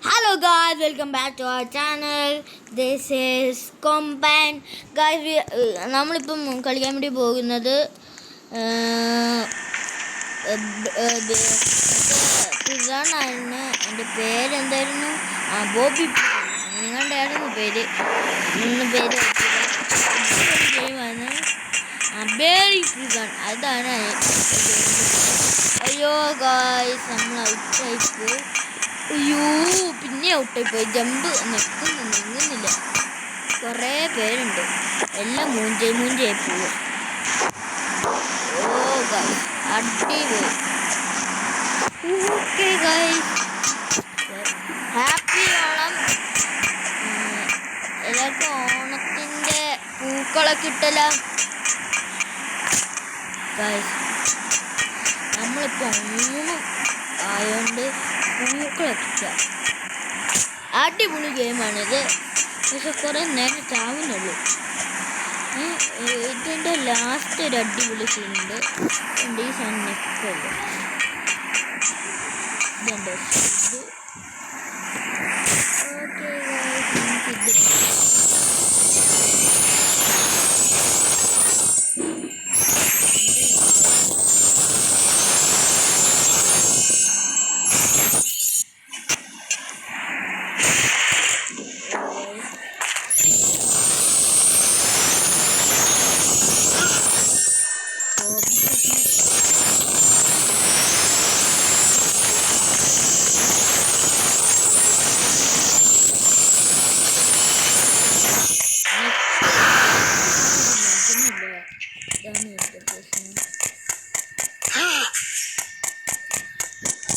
Hello guys, welcome back to our channel. This is Combine. Guys, നമ്മളിപ്പം കളിക്കാൻ വേണ്ടി പോകുന്നത് പിസാണ്. എൻ്റെ പേരെന്തായിരുന്നു? ബോബി. നിങ്ങളുടെ ആയിരുന്നു പേര് ഗെയിമാണ് ബേറി പിസാൺ. അതാണ്. അയ്യോ ഗായ്സ്, നമ്മൾ ഔട്ടായിപ്പോയി. അയ്യോ, പിന്നെ ഔട്ടായിപ്പോയി. ജമ്പ് നീങ്ങുന്നില്ല. കുറേ പേരുണ്ട്, എല്ലാം മൂഞ്ചായി പോവും. ഓ ഗായ്സ്, അടിപൊളി. Okay guys, happy Onam. എല്ലാവർക്കും ഓണത്തിൻ്റെ പൂക്കളൊക്കെ ഇട്ടല്ല ഗായ്സ്. നമ്മളിപ്പോൾ ഓണം ആയതുകൊണ്ട് പൂക്കളൊക്കെ അടിപൊളി ഗെയിമാണിത്. പക്ഷെ കുറേ നേരം ചാവുന്നുള്ളൂ. ഇതിൻ്റെ ലാസ്റ്റ് ഒരു അടിപൊളി സീനുണ്ട്. എൻ്റെ ഈ സാധനം നിൽക്കുമല്ലോ, ഇതുണ്ട് ഇത്. ഓക്കെ നമുക്കിത്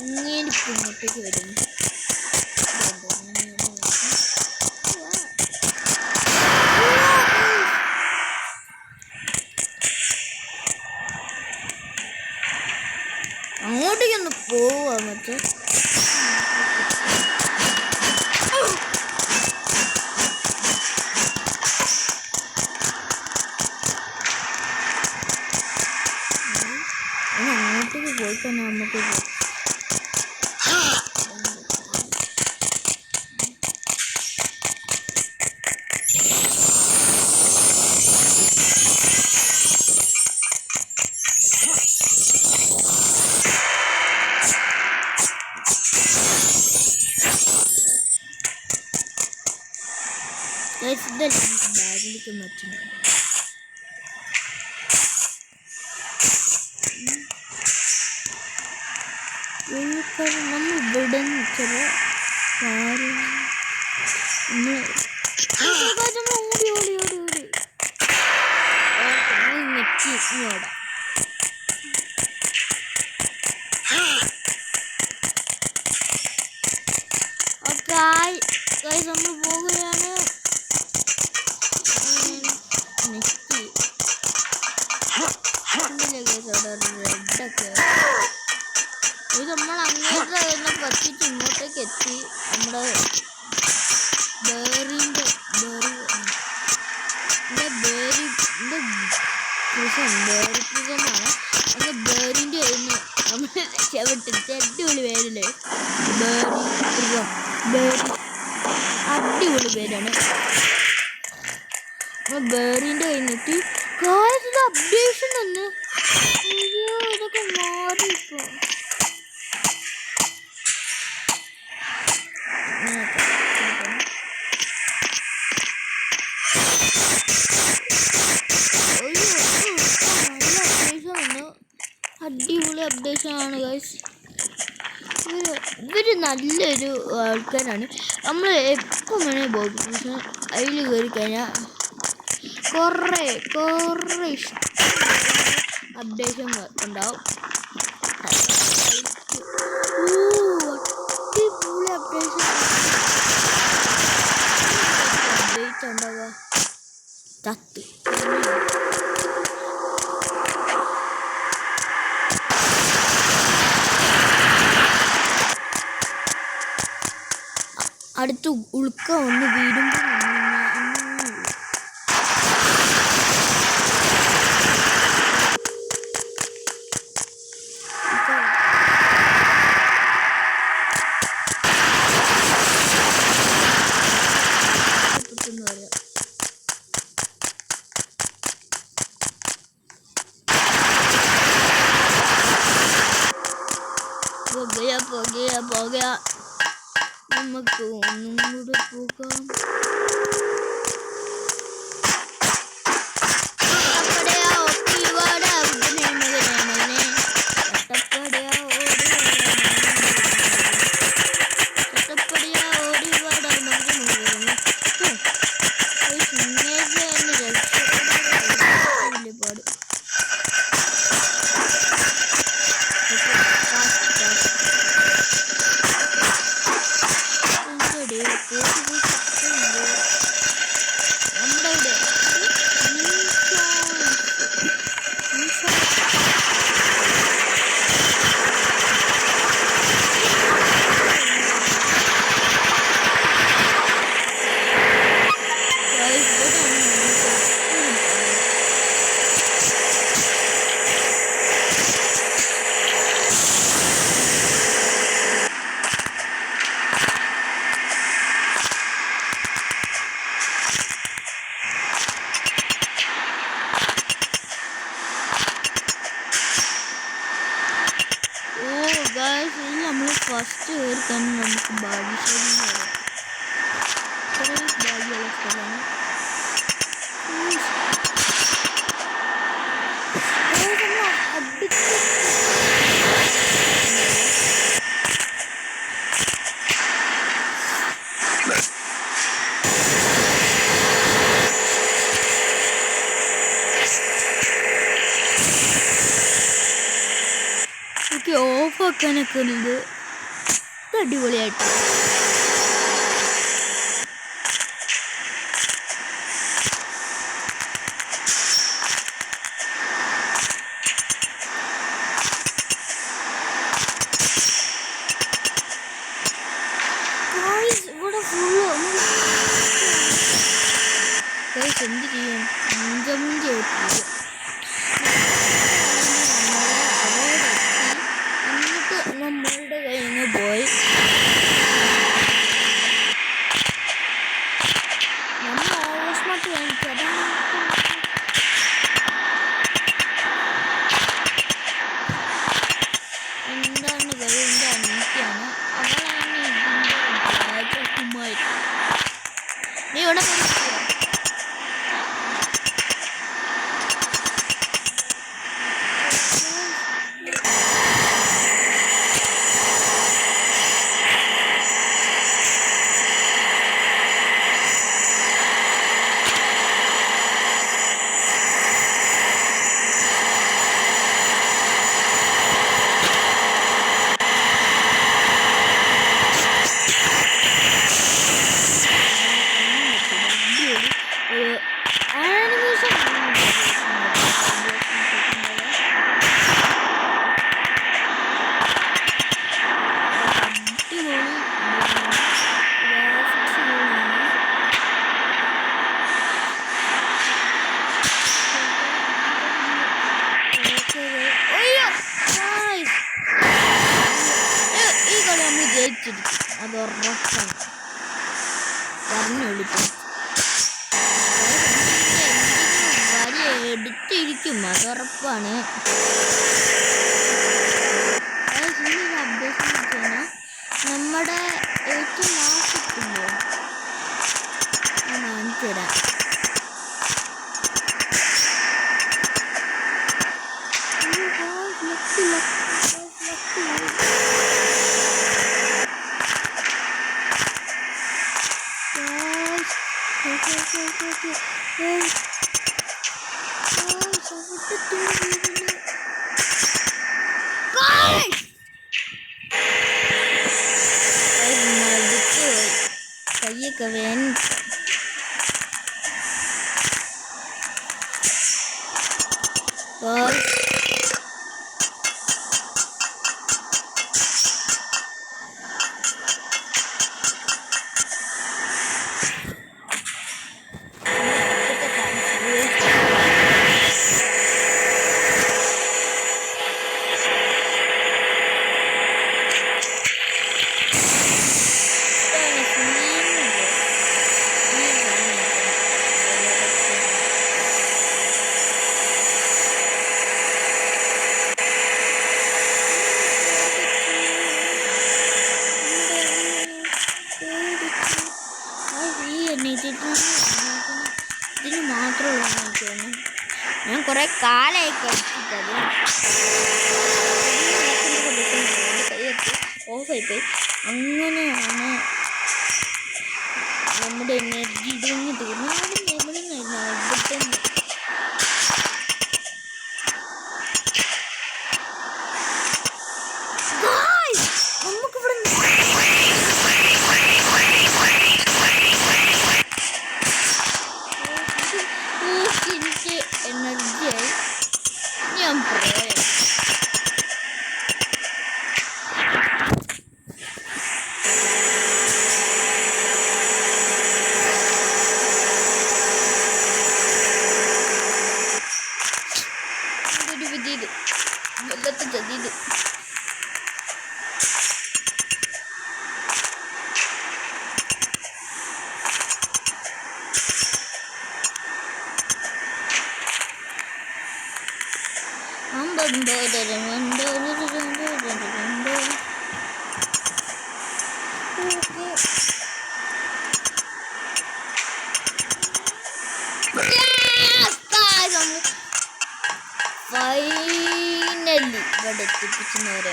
ഇങ്ങനെ ഇങ്ങോട്ടേക്ക് വരും. അങ്ങോട്ടേക്കൊന്ന് പോവാ. മറ്റേ അങ്ങോട്ടേക്ക് പോയി തന്നെ നമുക്ക് ബാഗിലേക്ക് മാറ്റുന്നു. നമ്മൾ ഇവിടെ ചില ഓടി ഓടി ഓടി ഓടി നെറ്റി ഓടാം. ഓക്കെ നമ്മൾ പോകുകയാണ്. റെഡൊക്കെ ഇത് നമ്മൾ അങ്ങോട്ട് തന്നെ പറ്റിച്ച് ഇങ്ങോട്ടേക്ക് എത്തി. നമ്മുടെ ബേറിൻ്റെ പൂസമാണ്. നമ്മുടെ ബേറിൻ്റെ കയ്യിൽ നമ്മൾ രക്ഷപ്പെട്ടിട്ട് അടിപൊളി പേരല്ലേ ബേറി. അടിപൊളി പേരാണ്. നമ്മൾ ബേറിൻ്റെ കയ്യിൽ നിന്നിട്ട് ഇത് അപ്ഡേഷൻ ഒന്ന്. അയ്യോ, ഇതൊക്കെ മാറിപ്പോ. അടിപൊളി അപ്ഡേഷൻ ആണ് ഗൈസ്. ഇവര് നല്ലൊരു ആൾക്കാരാണ്. നമ്മൾ എപ്പോൾ വേണേ പോകും. അതിൽ കയറി കഴിഞ്ഞാൽ കുറേ അപ്ഡേഷൻ ഉണ്ടാവും. അടിപൊളി അപ്ഡേഷൻ ഉണ്ടാവുക. തത്ത് അടുത്ത് ഉൾക്ക ഒന്ന് വീടുമ്പോൾ പോകാം. നമുക്ക് ഒന്നും കൂടെ പോകാം. നമ്മൾ ഫസ്റ്റ് കയറി തന്നെ നമുക്ക് ഭാഗ്യശാലി ഭാഗ്യമുള്ള സ്ഥലമാണ്. ഓഫാക്കാനൊക്കെ ഉണ്ട്. അടിപൊളിയായിട്ട് ഇവിടെ ഫുള്ള് എന്ത് ചെയ്യും? മുഞ്ച നമ്മളുടെ കഴിഞ്ഞ് പോയി നമ്മൾ ഓസ്മട്ട് കാണിച്ചത് എന്താണ് കഴിവിൻ്റെ അനിയത്തിയാണ്. അവളാണ് ഇതിൻ്റെ കുമാരി. നീ ഇവിടെ അത് ഉറപ്പാണ് പറഞ്ഞെടുക്കും. വരി എടുത്തിരിക്കും, അത് ഉറപ്പാണ്. അപ്ഡേഷൻ നമ്മുടെ ഏറ്റവും ലാസ്റ്റ് ഞാൻ കാണിച്ചു തരാം. കയ്യൊക്കെ വേണ്ട ഇതിന് മാത്രമുള്ള എനിക്ക് തോന്നുന്നു. ഞാൻ കുറേ കാലമായി കളിച്ചിട്ടത് കൈയെത്തി ഓഫായിപ്പോയി. അങ്ങനെയാണ് നമ്മുടെ എനർജി ഇതൊന്നും തീർന്നു. നമുക്കിവിടെ എനിക്ക് എനർജിയായി ഞാൻ പോയ ഒരു വിധിയത് വല്ലത്തെ ജദീത് ഫൈനലി ഇവിടെ എത്തിപ്പിക്കുന്നവരെ.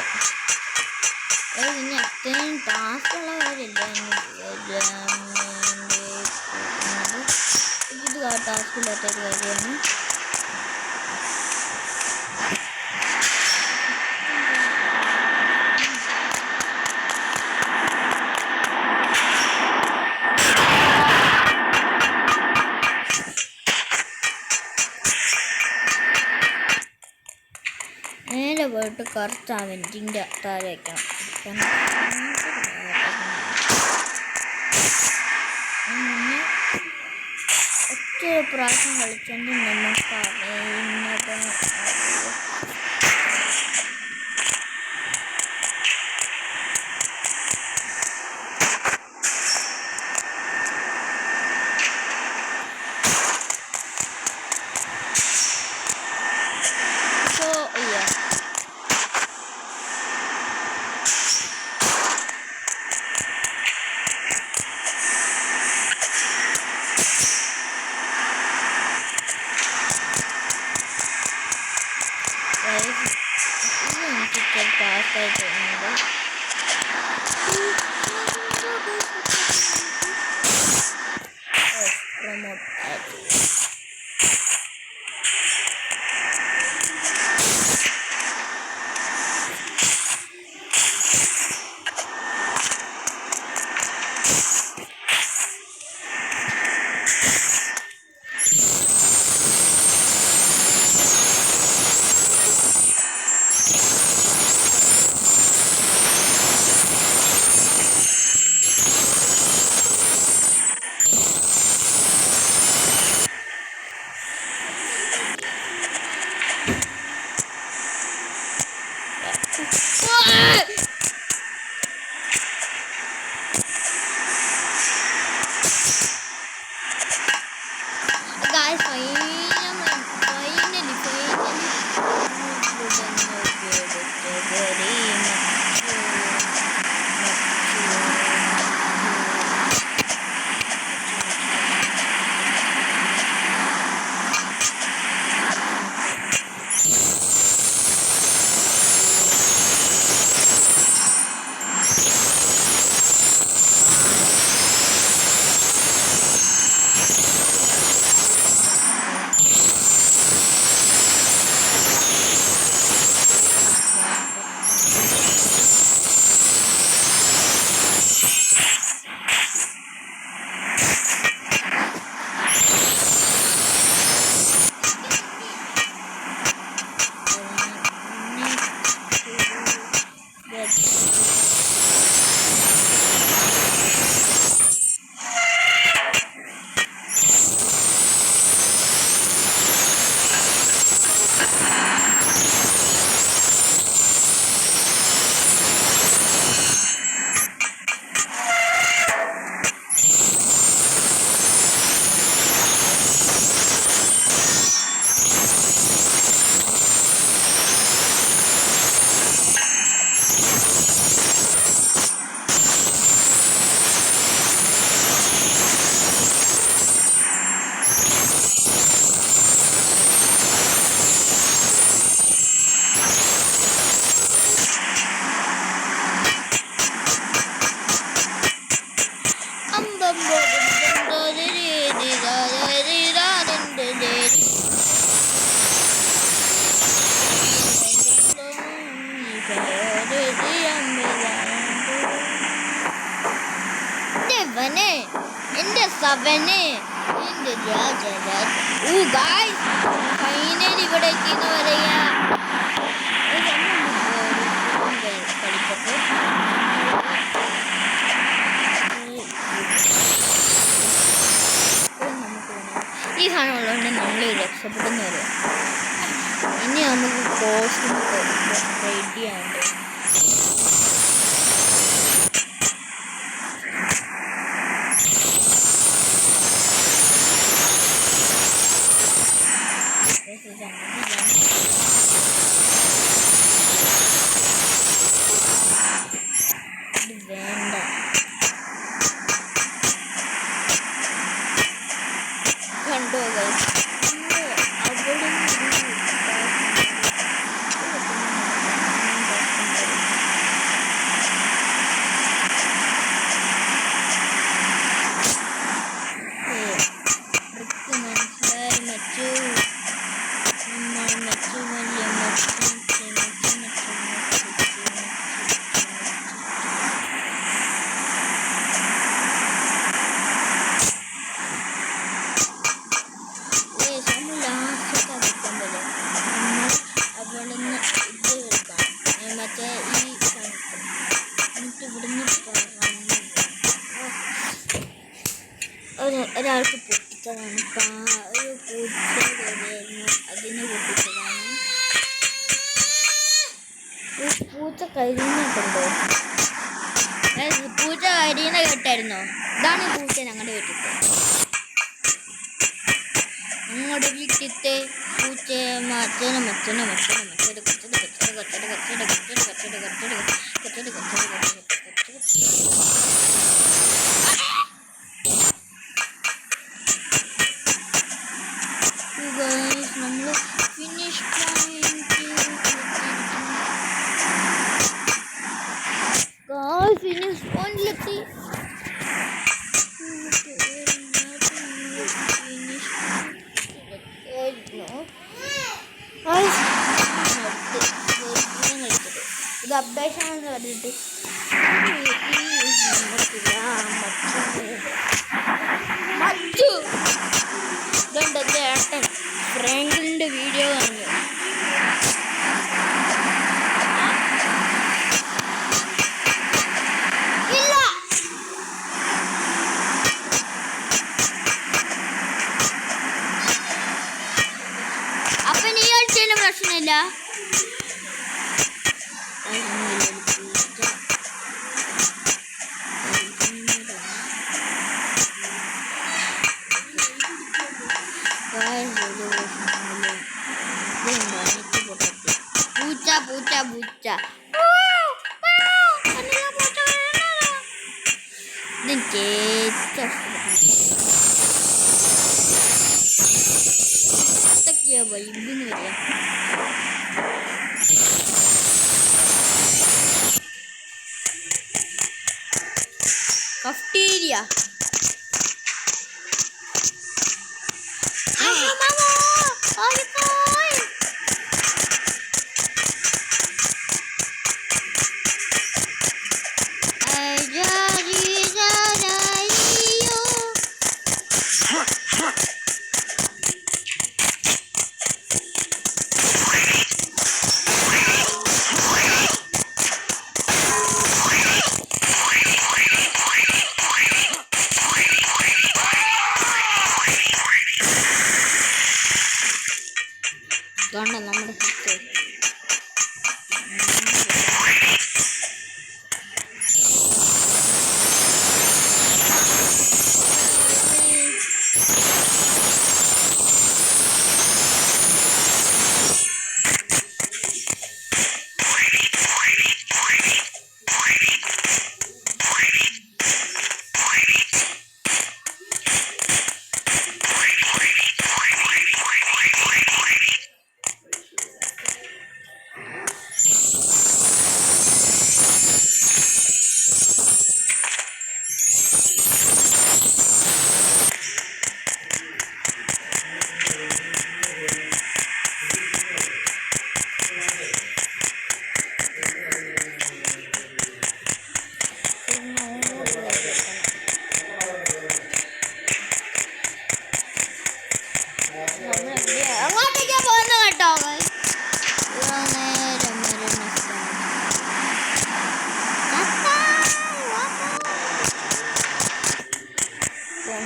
ഇനി അത്രയും ടാസ്കുള്ള കാര്യമില്ല. ഇത് ടാസ്കില്ലാത്തൊരു കാര്യമാണ്. നേരെ പോയിട്ട് കുറച്ച് അവൻ്റെ താഴെ വയ്ക്കണം. ഒറ്റ പ്രാവശ്യം കളിച്ചുകൊണ്ട് നമുക്ക് അറിയുന്നത് guys, സവന് എൻ്റെ സവന് എൻ്റെ രാജരാജ. ഓ ഗായ്സ്, ഫൈനലി ഇവിടെ എത്തിയെന്ന് പറയാ. ഈ സാധനം ഉള്ളതുകൊണ്ട് നമ്മൾ രക്ഷപ്പെടുന്ന വരിക. ഇനി നമുക്ക് കോസ്റ്റ്യൂം റെഡി ആവുന്നുണ്ട്. വേണ്ട, കണ്ടോ ഗൈസ്, അവിടെ മനസ്സിലായി മറ്റു മറ്റു വലിയ മറ്റേ ഈ എന്നിട്ട് ഇവിടുന്ന് ഒരാൾക്ക് പൊട്ടിച്ചതാണ്. ഒരു പൂച്ച കയറിയായിരുന്നു, അതിന് പൊട്ടിച്ചതാണ്. പൂച്ച കരിയുന്നുണ്ടോ? പൂച്ച കരിയുന്ന കേട്ടായിരുന്നോ? ഇതാണ് പൂച്ച ഞങ്ങളുടെ വീട്ടിലത്തെ. ഞങ്ങളുടെ വീട്ടിലത്തെ പൂച്ചയെ മച്ചനെ മച്ചനെ മച്ചനെ മച്ചത് കച്ചത് കച്ചത് കച്ചത് കച്ചത് കച്ചത് കച്ചത് കച്ചത് കച്ചത് കച്ചത് കച്ചത്. നമ്മൾ ഫിനിഷ് പോയിന്റിലെത്തി. ഇത് അപ്ഡേഷൻ ആണെന്ന് പറഞ്ഞിട്ട് ഇതുണ്ട് എൻ്റെ ഏട്ടൻ ഫ്രാങ്ക്ലിൻ്റെ വീഡിയോ കാണുക. അപ്പൊ നീ അടിച്ചതിന് പ്രശ്നമില്ല. പൂച്ച പൂച്ച പൂച്ച വൈബിന് വരിക. കഫ്റ്റീരിയ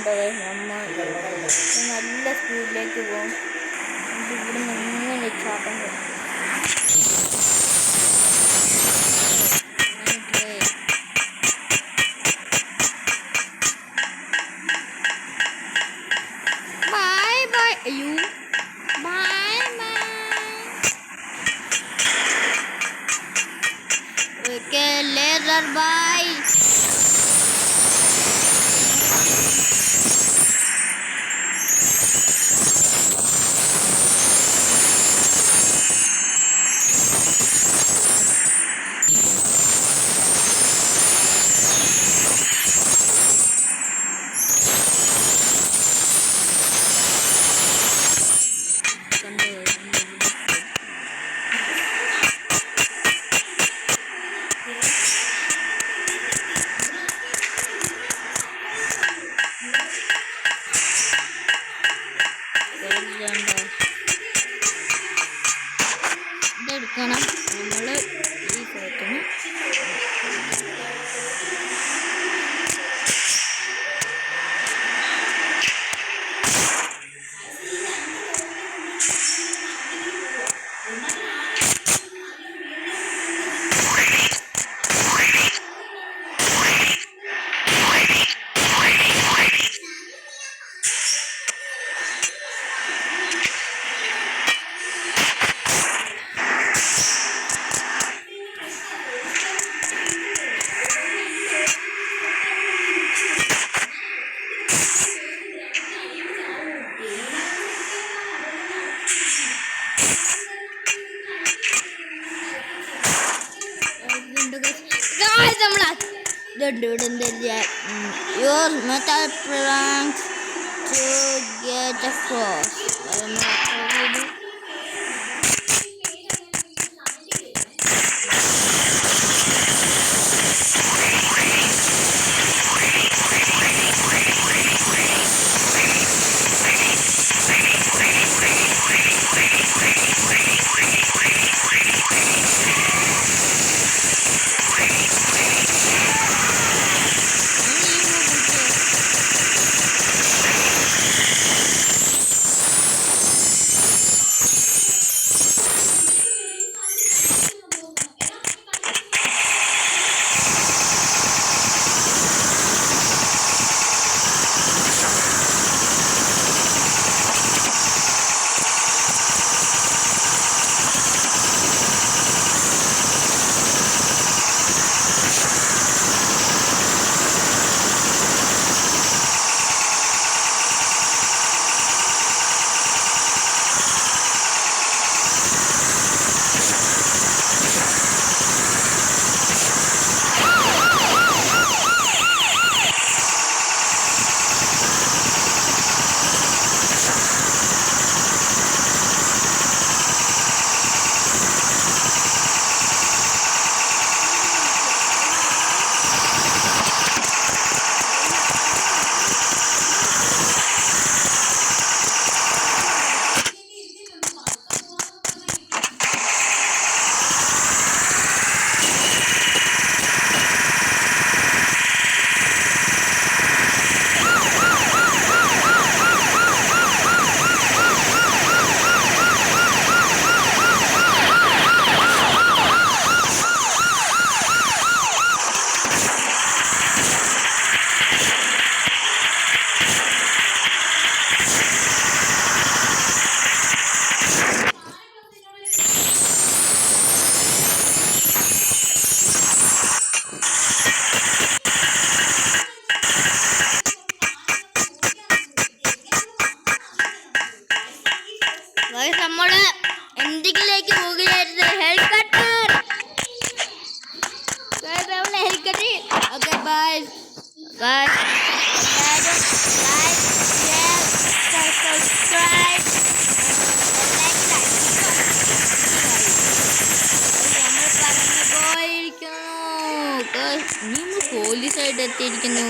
ഉണ്ടോ നമ്മൾ നല്ല സ്പീഡിലേക്ക് പോകും. ഇവിടെ നിന്ന് ചാട്ടം ബൈ ബൈ. അയ്യോ bye bye. Okay laser bye. ഇതെടുക്കണം നമ്മൾ ഈ പോത്തിന്. Use metal planks to get across. നമ്മള് എന്തെങ്കിലേക്ക് പോവുകയായിരുന്നു. Helicopter. Okay bye bye. Subscribe. നമ്മൾ പറഞ്ഞു പോയിരിക്കുന്നു. പോലീസായിട്ട് എത്തിയിരിക്കുന്നു.